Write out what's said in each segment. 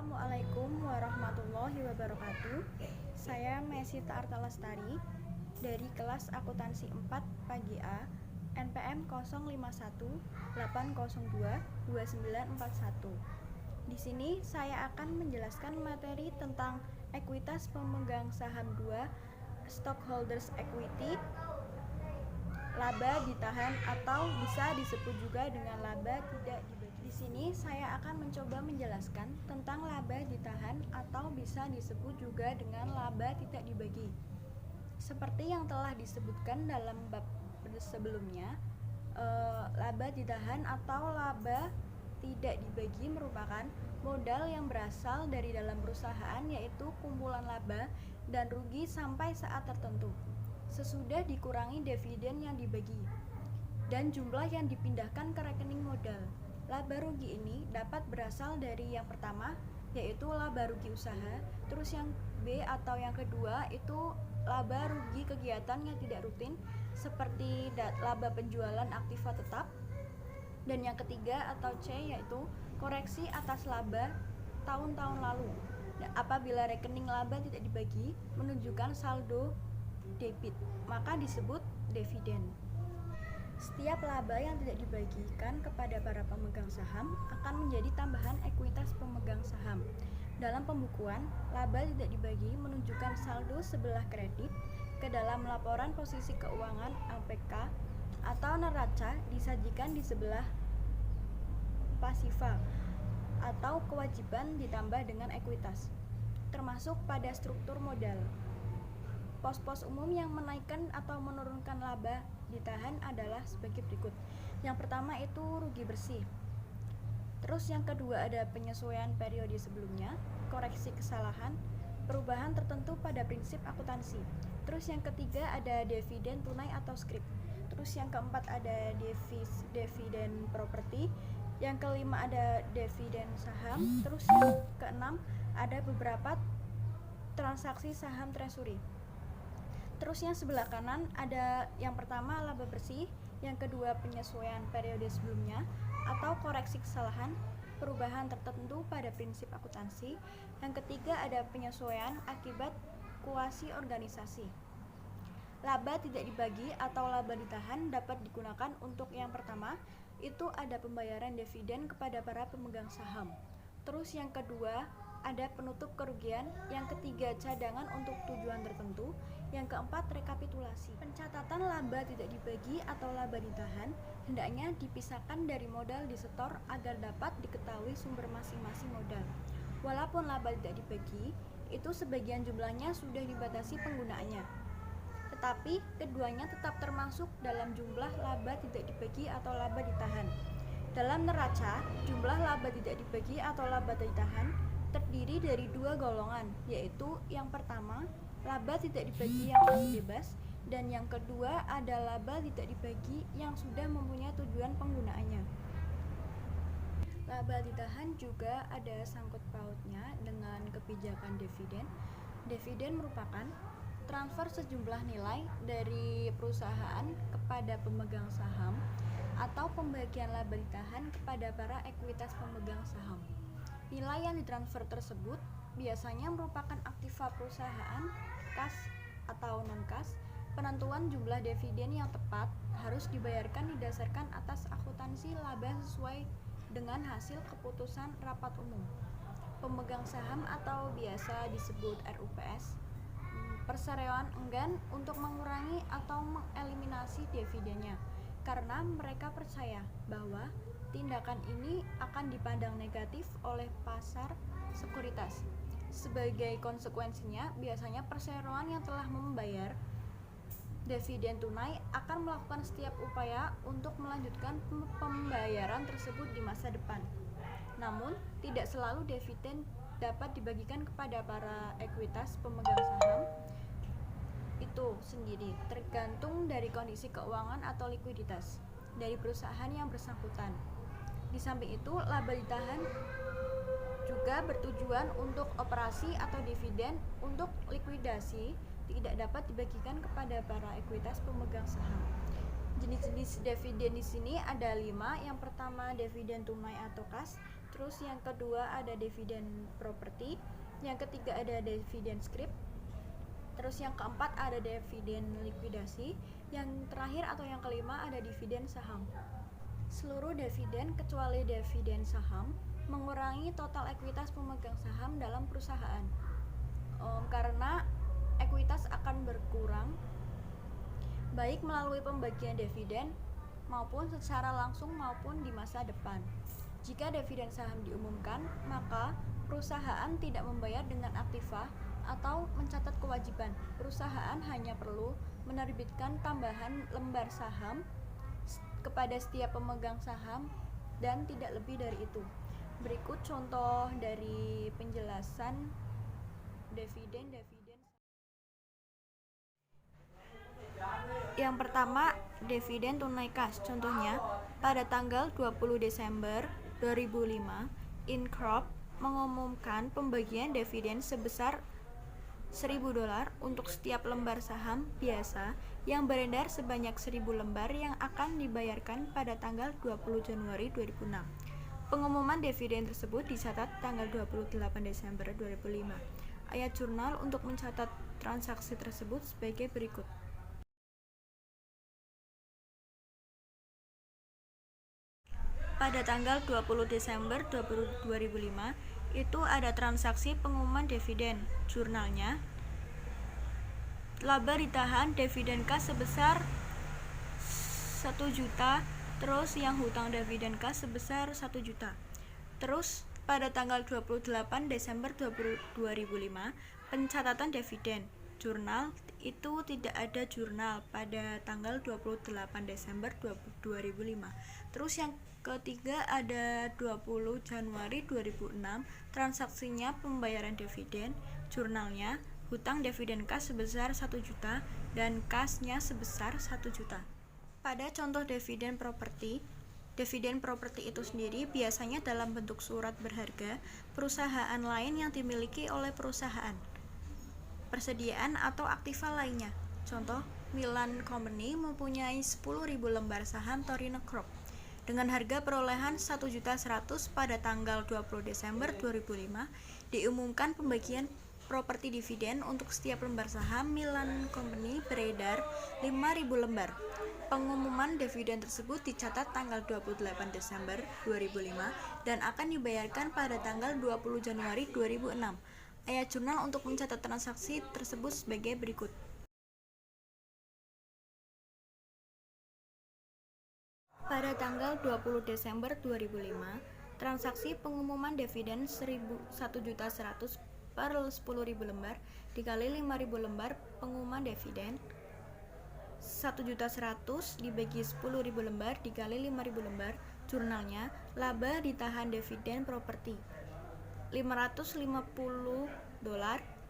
Assalamualaikum warahmatullahi wabarakatuh. Saya Mesita Artalastari dari kelas akuntansi 4 pagi A, NPM 0518028022941. Di sini saya akan menjelaskan materi tentang ekuitas pemegang saham 2, stockholders equity, laba ditahan atau bisa disebut juga dengan laba tidak dibagi. Di sini saya akan mencoba menjelaskan tentang laba ditahan atau bisa disebut juga dengan laba tidak dibagi. Seperti yang telah disebutkan dalam bab sebelumnya, laba ditahan atau laba tidak dibagi merupakan modal yang berasal dari dalam perusahaan, yaitu kumpulan laba dan rugi sampai saat tertentu, sesudah dikurangi dividen yang dibagi dan jumlah yang dipindahkan ke rekening modal. Laba rugi ini dapat berasal dari yang pertama, yaitu laba rugi usaha, terus yang B atau yang kedua itu laba rugi kegiatan yang tidak rutin seperti laba penjualan aktiva tetap, dan yang ketiga atau C yaitu koreksi atas laba tahun-tahun lalu. Dan apabila rekening laba tidak dibagi menunjukkan saldo debit, maka disebut dividen. Setiap laba yang tidak dibagikan kepada para pemegang saham akan menjadi tambahan ekuitas pemegang saham. Dalam pembukuan, laba tidak dibagi menunjukkan saldo sebelah kredit ke dalam laporan posisi keuangan LPK atau neraca disajikan di sebelah pasifa atau kewajiban ditambah dengan ekuitas, termasuk pada struktur modal. Pos-pos umum yang menaikkan atau menurunkan laba ditahan adalah sebagai berikut. Yang pertama itu rugi bersih. Terus yang kedua ada penyesuaian periode sebelumnya, koreksi kesalahan, perubahan tertentu pada prinsip akuntansi. Terus yang ketiga ada dividen tunai atau scrip. Terus yang keempat ada dividen properti. Yang kelima ada dividen saham. Terus yang keenam ada beberapa transaksi saham treasury. Terus yang sebelah kanan ada yang pertama laba bersih, yang kedua penyesuaian periode sebelumnya atau koreksi kesalahan, perubahan tertentu pada prinsip akuntansi. Yang ketiga ada penyesuaian akibat kuasi organisasi. Laba tidak dibagi atau laba ditahan dapat digunakan untuk yang pertama itu ada pembayaran dividen kepada para pemegang saham. Terus yang kedua ada penutup kerugian, yang ketiga cadangan untuk tujuan tertentu, yang keempat rekapitulasi. Pencatatan laba tidak dibagi atau laba ditahan hendaknya dipisahkan dari modal disetor agar dapat diketahui sumber masing-masing modal. Walaupun laba tidak dibagi, itu sebagian jumlahnya sudah dibatasi penggunaannya, tetapi keduanya tetap termasuk dalam jumlah laba tidak dibagi atau laba ditahan. Dalam neraca, jumlah laba tidak dibagi atau laba ditahan terdiri dari dua golongan, yaitu yang pertama laba tidak dibagi yang masih bebas, dan yang kedua ada laba tidak dibagi yang sudah mempunyai tujuan penggunaannya. Laba ditahan juga ada sangkut pautnya dengan kebijakan dividen. Dividen merupakan transfer sejumlah nilai dari perusahaan kepada pemegang saham atau pembagian laba ditahan kepada para ekuitas pemegang saham. Nilai yang ditransfer tersebut biasanya merupakan aktiva perusahaan, kas atau non-kas. Penentuan jumlah dividen yang tepat harus dibayarkan didasarkan atas akuntansi laba sesuai dengan hasil keputusan rapat umum pemegang saham atau biasa disebut RUPS. Perseroan enggan untuk mengurangi atau mengeliminasi dividennya karena mereka percaya bahwa tindakan ini akan dipandang negatif oleh pasar sekuritas. Sebagai konsekuensinya, biasanya perseroan yang telah membayar dividen tunai akan melakukan setiap upaya untuk melanjutkan pembayaran tersebut di masa depan. Namun, tidak selalu dividen dapat dibagikan kepada para ekuitas pemegang saham itu sendiri, tergantung dari kondisi keuangan atau likuiditas dari perusahaan yang bersangkutan. Di samping itu, laba ditahan juga bertujuan untuk operasi atau dividen untuk likuidasi tidak dapat dibagikan kepada para ekuitas pemegang saham. Jenis-jenis dividen di sini ada 5. Yang pertama dividen tunai atau kas, terus yang kedua ada dividen properti, yang ketiga ada dividen scrip, terus yang keempat ada dividen likuidasi, yang terakhir atau yang kelima ada dividen saham. Seluruh dividen kecuali dividen saham mengurangi total ekuitas pemegang saham dalam perusahaan, karena ekuitas akan berkurang baik melalui pembagian dividen maupun secara langsung maupun di masa depan. Jika dividen saham diumumkan, maka perusahaan tidak membayar dengan aktiva atau mencatat kewajiban. Perusahaan hanya perlu menerbitkan tambahan lembar saham kepada setiap pemegang saham dan tidak lebih dari itu. Berikut contoh dari penjelasan dividen. Yang pertama, dividen tunai kas. Contohnya, pada tanggal 20 Desember 2005, Incorp mengumumkan pembagian dividen sebesar $1.000 untuk setiap lembar saham biasa yang beredar sebanyak 1.000 lembar yang akan dibayarkan pada tanggal 20 Januari 2006. Pengumuman dividen tersebut dicatat tanggal 28 Desember 2005. Ayat jurnal untuk mencatat transaksi tersebut sebagai berikut. Pada tanggal 20 Desember 2005 itu ada transaksi pengumuman dividen. Jurnalnya, laba ditahan dividen kas sebesar 1 juta, terus yang hutang dividen kas sebesar 1 juta. Terus pada tanggal 28 Desember 2005 pencatatan dividen. Jurnal itu tidak ada jurnal pada tanggal 28 Desember 2005. Terus yang ketiga ada 20 Januari 2006, transaksinya pembayaran dividen. Jurnalnya, hutang dividen kas sebesar 1 juta dan kasnya sebesar 1 juta. Pada contoh dividen properti itu sendiri biasanya dalam bentuk surat berharga perusahaan lain yang dimiliki oleh perusahaan persediaan atau aktiva lainnya. Contoh, Milan Company mempunyai 10.000 lembar saham Torino Group dengan harga perolehan 1.100.000 pada tanggal 20 Desember 2005, diumumkan pembagian properti dividen untuk setiap lembar saham Milan Company beredar 5.000 lembar. Pengumuman dividen tersebut dicatat tanggal 28 Desember 2005 dan akan dibayarkan pada tanggal 20 Januari 2006. Ayat jurnal untuk mencatat transaksi tersebut sebagai berikut. Pada tanggal 20 Desember 2005, transaksi pengumuman dividen 1.100.000 per 10.000 lembar dikali 5.000 lembar pengumuman dividen 1.100.000 dibagi 10.000 lembar dikali 5.000 lembar. Jurnalnya, laba ditahan dividen properti $550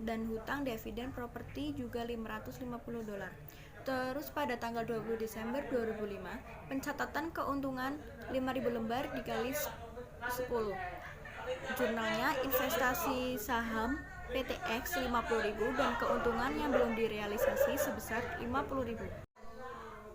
dan hutang dividen properti juga $550. Terus pada tanggal 20 Desember 2005, pencatatan keuntungan 5.000 lembar dikali 10. Jurnalnya, investasi saham PTX 50.000 dan keuntungan yang belum direalisasi sebesar 50.000.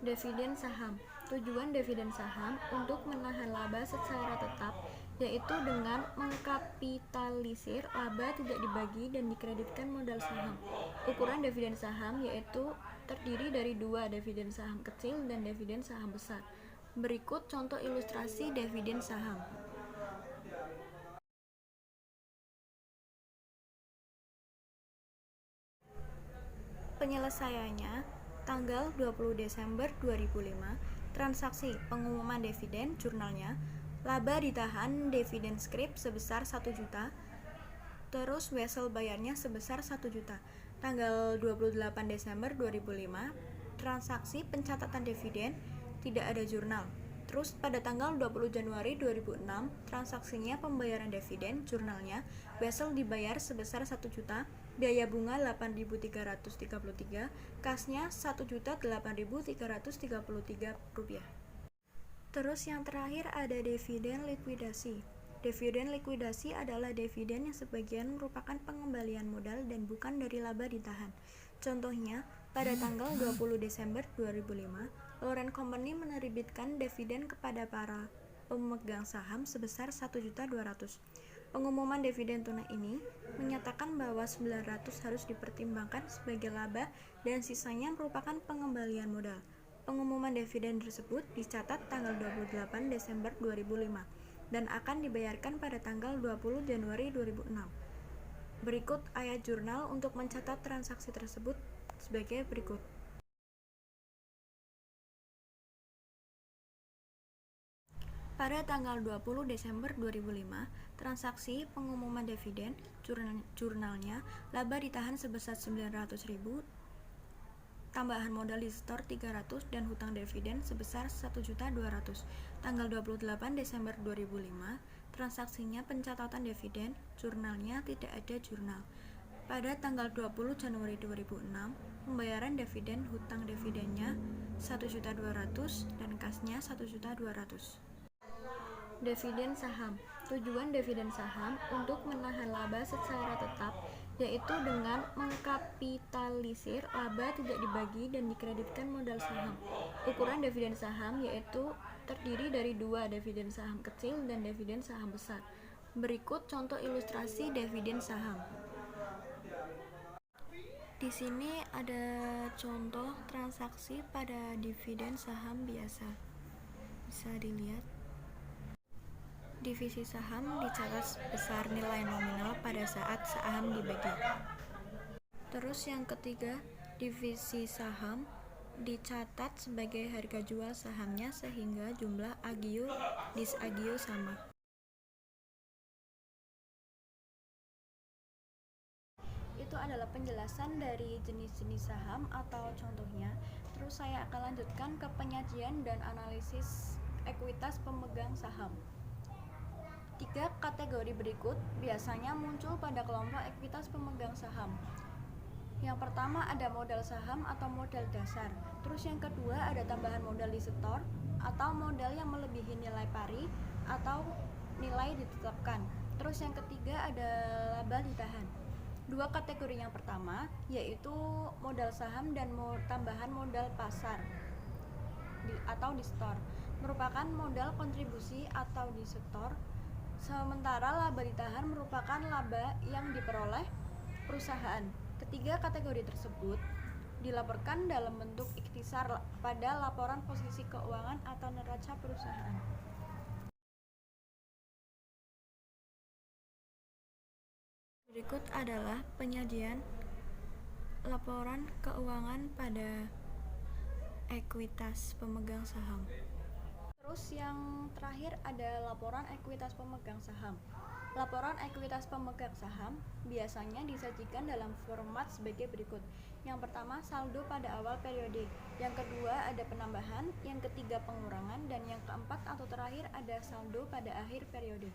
Dividen saham. Tujuan dividen saham untuk menahan laba secara tetap, yaitu dengan mengkapitalisir laba tidak dibagi dan dikreditkan modal saham. Ukuran dividen saham yaitu terdiri dari 2, dividen saham kecil dan dividen saham besar. Berikut contoh ilustrasi dividen saham. Penyelesaiannya tanggal 20 Desember 2005, transaksi pengumuman dividen. Jurnalnya, laba ditahan dividen scrip sebesar 1 juta, terus wesel bayarnya sebesar 1 juta. Tanggal 28 Desember 2005, transaksi pencatatan dividen, tidak ada jurnal. Terus pada tanggal 20 Januari 2006, transaksinya pembayaran dividen. Jurnalnya, wesel dibayar sebesar 1 juta, biaya bunga 8.333, kasnya 1.008.333 rupiah. Terus yang terakhir ada dividen likuidasi. Dividen likuidasi adalah dividen yang sebagian merupakan pengembalian modal dan bukan dari laba ditahan. Contohnya, pada tanggal 20 Desember 2005, Lorraine Company menerbitkan dividen kepada para pemegang saham sebesar 1.200.000. Pengumuman dividen tunai ini menyatakan bahwa 900 harus dipertimbangkan sebagai laba dan sisanya merupakan pengembalian modal. Pengumuman dividen tersebut dicatat tanggal 28 Desember 2005 dan akan dibayarkan pada tanggal 20 Januari 2006. Berikut ayat jurnal untuk mencatat transaksi tersebut sebagai berikut. Pada tanggal 20 Desember 2005, transaksi pengumuman dividen jurnalnya laba ditahan sebesar 900.000, tambahan modal di setor 300 dan hutang dividen sebesar 1.200.000. Tanggal 28 Desember 2005, transaksinya pencatatan dividen jurnalnya tidak ada jurnal. Pada tanggal 20 Januari 2006, pembayaran dividen hutang dividennya 1.200.000 dan kasnya 1.200.000. Dividen saham. Tujuan dividen saham untuk menahan laba secara tetap, yaitu dengan mengkapitalisir laba tidak dibagi dan dikreditkan modal saham. Ukuran dividen saham yaitu terdiri dari dua, dividen saham kecil dan dividen saham besar. Berikut contoh ilustrasi dividen saham. Di sini ada contoh transaksi pada dividen saham biasa. Bisa dilihat. Divisi saham dicatat besar nilai nominal pada saat saham dibagi. Terus yang ketiga, divisi saham dicatat sebagai harga jual sahamnya sehingga jumlah agio disagio sama. Itu adalah penjelasan dari jenis-jenis saham atau contohnya. Terus saya akan lanjutkan ke penyajian dan analisis ekuitas pemegang saham. Tiga kategori berikut biasanya muncul pada kelompok ekuitas pemegang saham. Yang pertama ada modal saham atau modal dasar. Terus yang kedua ada tambahan modal di setor atau modal yang melebihi nilai pari atau nilai ditetapkan. Terus yang ketiga ada laba ditahan. Dua kategori yang pertama yaitu modal saham dan tambahan modal pasar atau di setor merupakan modal kontribusi atau di setor. Sementara laba ditahan merupakan laba yang diperoleh perusahaan. Ketiga kategori tersebut dilaporkan dalam bentuk ikhtisar pada laporan posisi keuangan atau neraca perusahaan. Berikut adalah penyajian laporan keuangan pada ekuitas pemegang saham. Terus yang terakhir ada laporan ekuitas pemegang saham. Laporan ekuitas pemegang saham biasanya disajikan dalam format sebagai berikut. Yang pertama saldo pada awal periode, yang kedua ada penambahan, yang ketiga pengurangan, dan yang keempat atau terakhir ada saldo pada akhir periode.